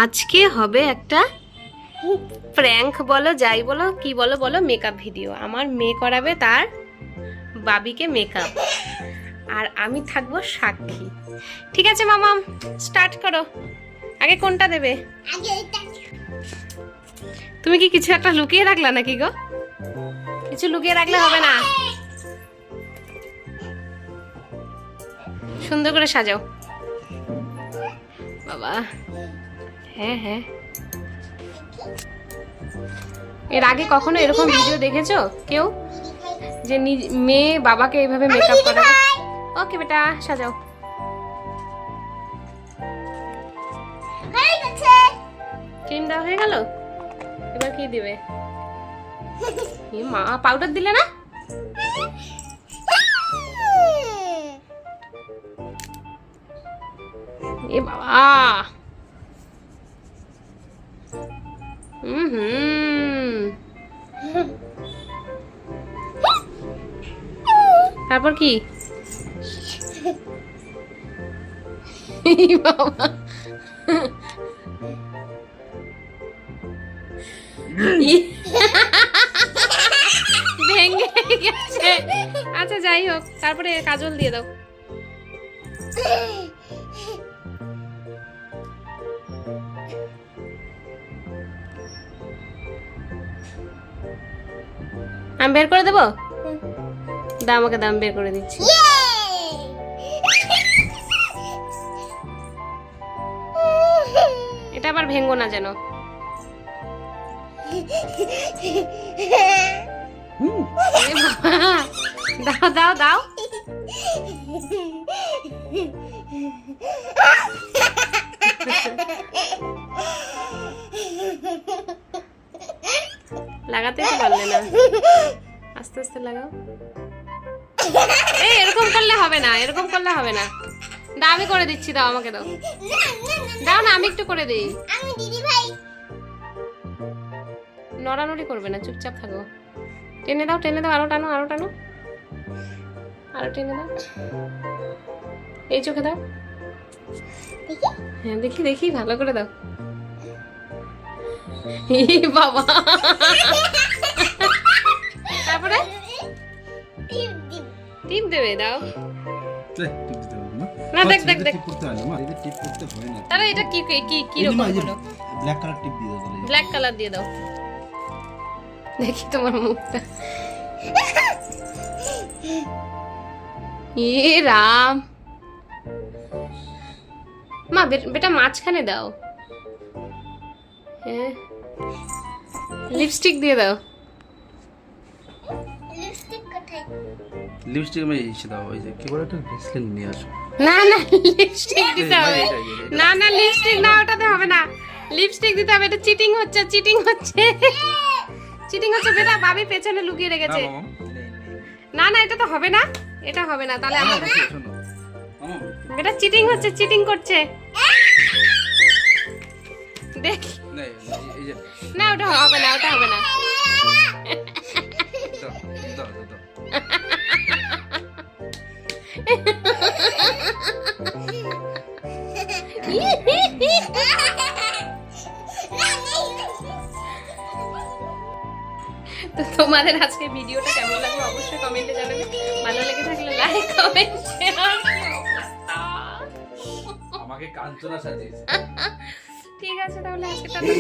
আজকে হবে একটা প্র্যাঙ্ক বলো যাই বলো কি বলো বলো মেকআপ ভিডিও। আমার মেয়ে করাবে তার বাবিকে মেকআপ, আর আমি থাকবো সাক্ষী। ঠিক আছে মামাম, স্টার্ট করো। আগে কোনটা দেবে? তুমি কি কিছু একটা লুকিয়ে রাখলা নাকি গো? কিছু লুকিয়ে রাখলে হবে না, সুন্দর করে সাজাও বাবা। হ্যাঁ হ্যাঁ, এর আগে কখনো এরকম ভিডিও দেখেছো কেউ যে মেয়ে বাবাকে এইভাবে মেকআপ করাবে? ওকে বেটা, সাজাও। ক্রিম দেওয়া হয়ে গেল, এবার কি দিবে? মা পাউডার দিলে না? এ বাবা, তারপর কি? বাবা ভেঙে গেছে। আচ্ছা যাই হোক, তারপরে কাজল দিয়ে দাও। আমি বের করে দেবো? দাও আমাকে, দাম বের করে দিচ্ছি। এটা আবার ভেঙ্গো না যেন। দাও দাও দাও। লাগাতে তো পারলে না, আস্তে আস্তে লাগাও। এই এরকম করলে হবে না, এরকম করলে হবে না। দাও আমি করে দিচ্ছি, দাও আমাকে দাও। দাও না, আমি একটু করে দিই। নড়ানড়ি করবে না, চুপচাপ থাকো। টেনে দাও, টেনে দাও, আরো টানো, আরো টানো, আরো টেনে দাও। এই চোখে দাও। হ্যাঁ দেখি দেখি, ভালো করে দাও। বাবা, তারপরে টিপ দেবে, দাও না। দেখ দেখ দেখ, তাহলে এটা কি কি কি রকম হলো? ব্ল্যাক কালার টিপ দিয়ে দাও। ব্ল্যাক কালার দিয়ে দাও, দেখি তোমার মুখটা। এ রাম, মা বেটা মাঝখানে দাও। হ্যাঁ, লিপস্টিক দিয়ে দাও। লিপস্টিক আমি এসে দাও, ওই যে কি বলে একটা ভেসলিন নিয়ে আসো। না না, লিপস্টিক দিতে হবে। না না, লিপস্টিক না, ওটাতে হবে না। লিপস্টিক দিতে হবে, এটা চিটিং হচ্ছে, চিটিং হচ্ছে, চিটিং হচ্ছে বেটা। বাবি পেছনে লুকিয়ে রেখেছে। না না, এটা তো হবে না, এটা হবে না। তাহলে আমাদের বেটা চিটিং হচ্ছে, চিটিং করছে। দেখ না, ওটা হবে না, ওটা হবে না। তো তোমাদের আজকে ভিডিওটা কেমন লাগলো অবশ্যই কমেন্টে জানাবে। ভালো লেগে থাকলে লাইক, কমেন্ট, শেয়ার। আমাকে কাঞ্চনা সাজিয়েছে। ঠিক আছে তাহলে আজকে টাটা।